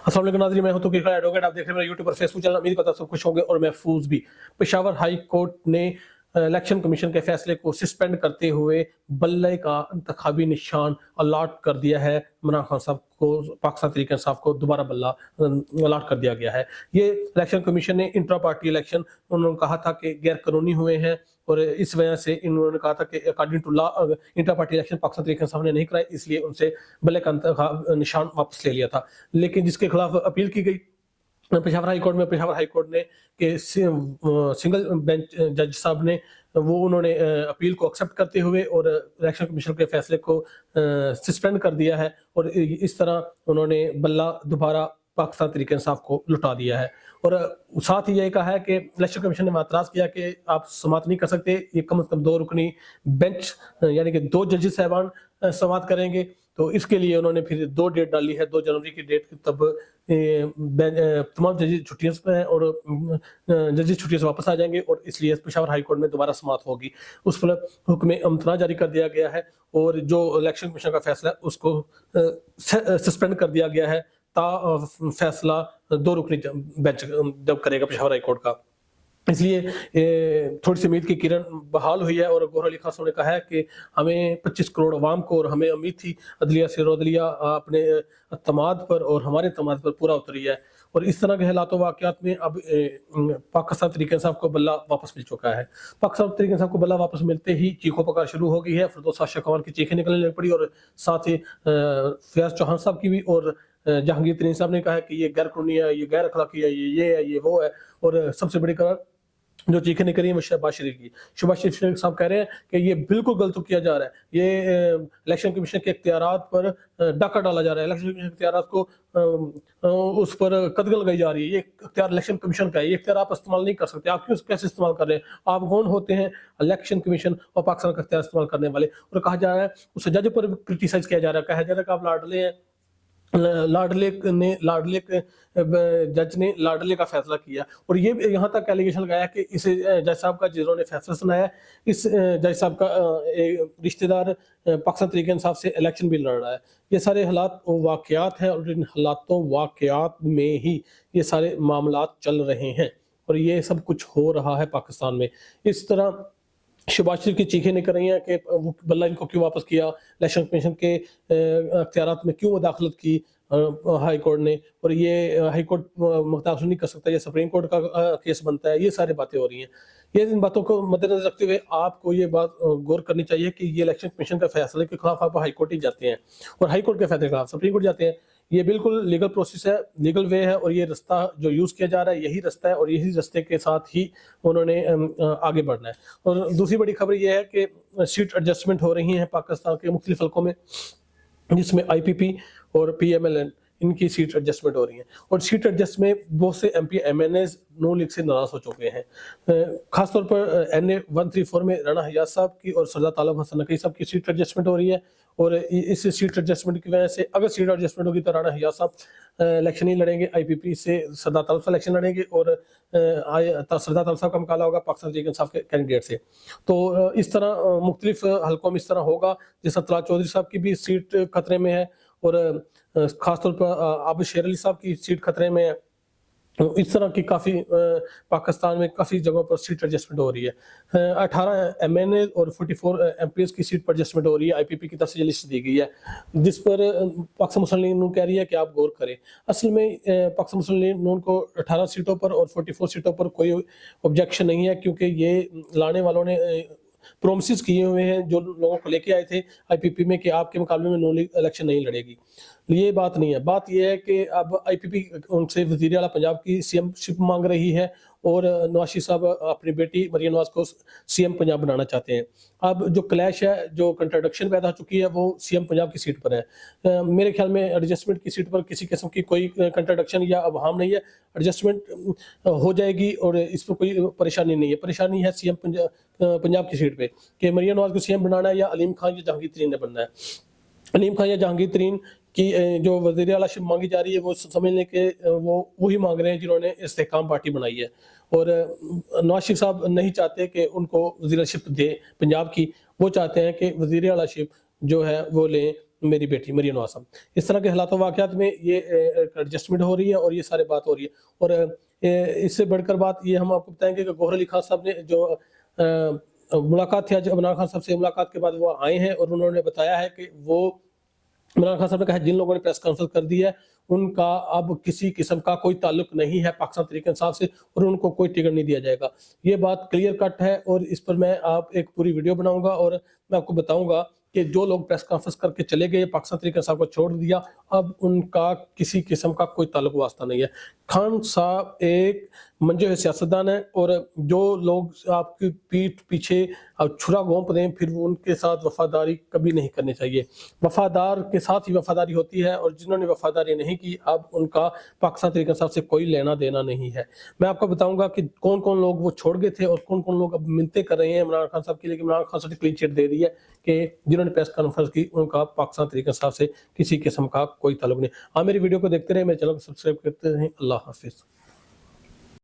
अस्सलाम वालेकुम नाज़रीन, मैं हूं तौकीर खान एडवोकेट। आप देख रहे हैं मेरा यूट्यूब और फेसबुक चैनल। उम्मीद करता हूं सब कुछ होंगे और महफूज भी। पेशावर हाई कोर्ट ने इलेक्शन कमीशन के फैसले को सस्पेंड करते हुए बल्ले का इंतखाबी निशान अलॉट कर दिया है। इमरान खान साहब को, पाकिस्तान तहरीक इंसाफ को दोबारा बल्ला अलॉट कर दिया गया है। ये इलेक्शन कमीशन ने इंट्रा पार्टी इलेक्शन उन्होंने कहा था कि गैर कानूनी हुए हैं और इस वजह से इन्होंने कहा था कि according to law intra party election Pakistan Tehreek Insaf ने नहीं कराए, इसलिए उनसे बल्ले का निशान वापस ले लिया था। लेकिन जिसके खिलाफ अपील की गई पेशावर हाई कोर्ट में, पेशावर हाई कोर्ट ने कि सिंगल बेंच जज साहब ने उन्होंने अपील को एक्सेप्ट करते हुए और इलेक्शन कमीशन के फैसले को सस्पेंड कर दिया है और इस तरह उन्होंने बल्ला दोबारा पाकिस्तान तहरीक इंसाफ को लौटा दिया है। और साथ ही ये कहा है कि इलेक्शन कमीशन ने एतराज़ किया कि आप समाअत नहीं कर सकते, ये कम से कम 2 रुकनी बेंच यानी कि 2 जजेस साहबान समाअत करेंगे। तो इसके लिए उन्होंने फिर 2 डेट डाली है, 2 जनवरी की डेट। तब तमाम जजेस छुट्टियों पे हैं और जजेस छुट्टियों से वापस आ जाएंगे और इसलिए पेशावर हाई कोर्ट में दोबारा समाअत होगी। उस पर हुक्म इम्तना जारी कर दिया गया है और जो इलेक्शन कमीशन का फैसला है उसको सस्पेंड कर दिया गया है ता फैसला 2 रुकनी बेंच जब करेगा पेशावर हाई कोर्ट का। इसलिए थोड़ी सी उम्मीद की किरण बहाल हुई है और गौहर अली खान साहब ने कहा है कि हमें 25 करोड़ अवाम को और हमें उम्मीद थी अदलिया से अदलिया अपने अतमाद पर और हमारे अतमाद पर पूरा उतरी है। और इस तरह के हालात वाक़यात में अब पाकिस्तान तहरीक इंसाफ को बल्ला वापस मिल चुका है। पाकिस्तान तहरीक इंसाफ को बल्ला वापस मिलते ही चीखों पुकार शुरू हो गई है। फिरदौस शाह कमाल की चीखें निकलने लग पड़ी और साथ ही फयाज चौहान साहब की भी और जहांगीर तरीन साहब ने कहा कि ये गैर कानूनी है, ये गैर अखलाकी है, ये है, ये वो है। और सबसे बड़ी कारण जो चीखें निकली है वो शहबाज शरीफ की। शहबाज शरीफ साहब कह रहे हैं कि ये बिल्कुल गलत किया जा रहा है, ये इलेक्शन कमीशन के इख्तियारात पर डाका डाला जा रहा है, इलेक्शन कमीशन के इख्तियारात को उस पर कदगन लगाई जा रही है। ये इख्तियार इलेक्शन कमीशन का है, ये इख्तियार आप इस्तेमाल नहीं कर सकते। आप क्यों कैसे इस्तेमाल कर रहे हैं? आप कौन होते हैं इलेक्शन कमीशन और पाकिस्तान का इख्तियार इस्तेमाल करने वाले? और कहा जा रहा है उस जज पर क्रिटिसाइज किया जा रहा है, कहा जा रहा है कि आप लाडले हैं, लाडले जज ने लाडले का फैसला किया। और ये यहाँ तक एलिगेशन लगाया कि इस जज साहब का जिन्होंने फैसला सुनाया, इस जज साहब का रिश्तेदार पाकिस्तान तहरीक इंसाफ से इलेक्शन भी लड़ रहा है। ये सारे हालात वाकयात हैं और इन हालातों वाकयात में ही ये सारे मामलात चल रहे हैं और ये सब कुछ हो रहा है पाकिस्तान में। इस तरह शहबाज शरीफ की चीखें निकल रही हैं कि वो बल्ला इनको क्यों वापस किया, इलेक्शन कमीशन के अख्तियारात में क्यों मुदाखलत की हाई कोर्ट ने, और ये हाई कोर्ट मुदाखलत नहीं कर सकता, ये सुप्रीम कोर्ट का केस बनता है। ये सारी बातें हो रही हैं। ये इन बातों को मद्देनजर रखते हुए आपको ये बात गौर करनी चाहिए कि ये इलेक्शन कमीशन के फैसले के खिलाफ आप हाई कोर्ट ही जाते हैं और हाई कोर्ट के फैसले के खिलाफ सुप्रीम कोर्ट जाते हैं। ये बिल्कुल लीगल प्रोसेस है, लीगल वे है और ये रास्ता जो यूज़ किया जा रहा है यही रास्ता है और यही रास्ते के साथ ही उन्होंने आगे बढ़ना है। और दूसरी बड़ी खबर ये है कि सीट एडजस्टमेंट हो रही हैं पाकिस्तान के मुख्तलिफ हल्कों में, जिसमें IPP और PMLN इनकी सीट एडजस्टमेंट हो रही है। और सीट एडजस्ट में बहुत से MP MNAs नून लीग से नाराज हो चुके हैं। खासतौर पर NA 134 में राना हयात साहब की और सरदार तालब हसन नकवी साहब की सीट एडजस्टमेंट हो रही है। और इस सीट एडजस्टमेंट की वजह से अगर सीट एडजस्टमेंट होगी तो राना हयात साहब इलेक्शन ही लड़ेंगे, IPP से सरदार तालब साहब इलेक्शन लड़ेंगे और सरदार तालब साहब का मुकाबला होगा पाकिस्तान तहरीक इंसाफ के कैंडिडेट से। तो इस तरह मुख्तलिफ हल्कों में इस तरह होगा। जैसा तलाल चौधरी साहब की भी सीट खतरे में है और खासतौर पर आबिद शेर अली साहब की सीट खतरे में है। इस तरह की काफ़ी पाकिस्तान में काफ़ी जगहों पर सीट एडजस्टमेंट हो रही है। 18 MNA और 44 MPs की सीट पर एडजस्टमेंट हो रही है। IPP की तरफ से ये लिस्ट दी गई है जिस पर पाकिस्तान मुस्लिम लीग नून कह रही है कि आप गौर करें। असल में पाकिस्तान मुस्लिम लीग नून को 18 सीटों पर और 44 सीटों पर कोई ऑब्जेक्शन नहीं है, क्योंकि ये लाने वालों ने प्रोमिस किए हुए हैं जो लोगों को लेके आए थे IPP में कि आपके मुकाबले में नून लीग इलेक्शन नहीं लड़ेगी। ये बात नहीं है। बात यह है कि अब IPP उनसे वज़ीर आला पंजाब की CM शिप मांग रही है और नवाज शरीफ साहब अपनी बेटी मरियम नवाज को CM पंजाब बनाना चाहते हैं। अब जो क्लैश है, जो कंट्राडिक्शन पैदा हो चुकी है, वो CM पंजाब की सीट पर है। मेरे ख्याल में एडजस्टमेंट की सीट पर किसी किस्म की कोई कंट्राडिक्शन या अवहाम नहीं है। एडजस्टमेंट हो जाएगी और इस पर कोई परेशानी नहीं है। परेशानी है CM पंजाब की सीट पे कि मरियम नवाज को CM बनाना है या अलीम खान या जहांगीर तरीन ने बनना है। अलीम खान या जहांगीर तरीन की जो वज़ीर आला शिप मांगी जा रही है वो समझने के वो वही मांग रहे हैं जिन्होंने इस्तेहकाम पार्टी बनाई है। और नवाज शरीफ साहब नहीं चाहते कि उनको वज़ीर शिप दे पंजाब की, वो चाहते हैं कि वज़ीर आला शिप जो है वो लें मेरी बेटी मरियम आसम। इस तरह के हालात वाक़यात में ये एडजस्टमेंट हो रही है और ये सारी बात हो रही है। और इससे बढ़कर बात ये हम आपको बताएँगे कि गौहर अली खान साहब ने जो मुलाकात थी आज इमरान खान साहब से, मुलाकात के बाद वो आए हैं और उन्होंने बताया है कि वो इमरान खान साहब ने कहा जिन लोगों ने प्रेस कॉन्फ्रेंस कर दी है उनका अब किसी किस्म का कोई ताल्लुक नहीं है पाकिस्तान तहरीक इंसाफ से और उनको कोई टिकट नहीं दिया जाएगा। ये बात क्लियर कट है और इस पर मैं एक पूरी वीडियो बनाऊंगा और मैं आपको बताऊंगा कि जो लोग प्रेस कॉन्फ्रेंस करके चले गए, पाकिस्तान तहरीक इंसाफ को छोड़ दिया, अब उनका किसी किस्म का कोई ताल्लुक वास्ता नहीं है। खान साहब एक मंजे हुए सियासतदान है और जो लोग आपकी पीठ पीछे छुरा घोंप दें फिर वो उनके साथ वफादारी कभी नहीं करनी चाहिए। वफादार के साथ ही वफादारी होती है और जिन्होंने वफादारी नहीं की अब उनका पाकिस्तान तहरीक इंसाफ से कोई लेना देना नहीं है। मैं आपको बताऊंगा कि कौन कौन लोग वो छोड़ गए थे और कौन कौन लोग अब मिन्नतें कर रहे हैं इमरान खान साहब के लिए कि इमरान खान साहब ने क्लीन चिट दे दी है कि जिन्होंने प्रेस कॉन्फ्रेंस की उनका पाकिस्तान तहरीक इंसाफ से किसी किस्म का कोई ताल्लुक नहीं। आप मेरी वीडियो को देखते रहे, मेरे चैनल को सब्सक्राइब करते रहें। अल्लाह हाफिज़।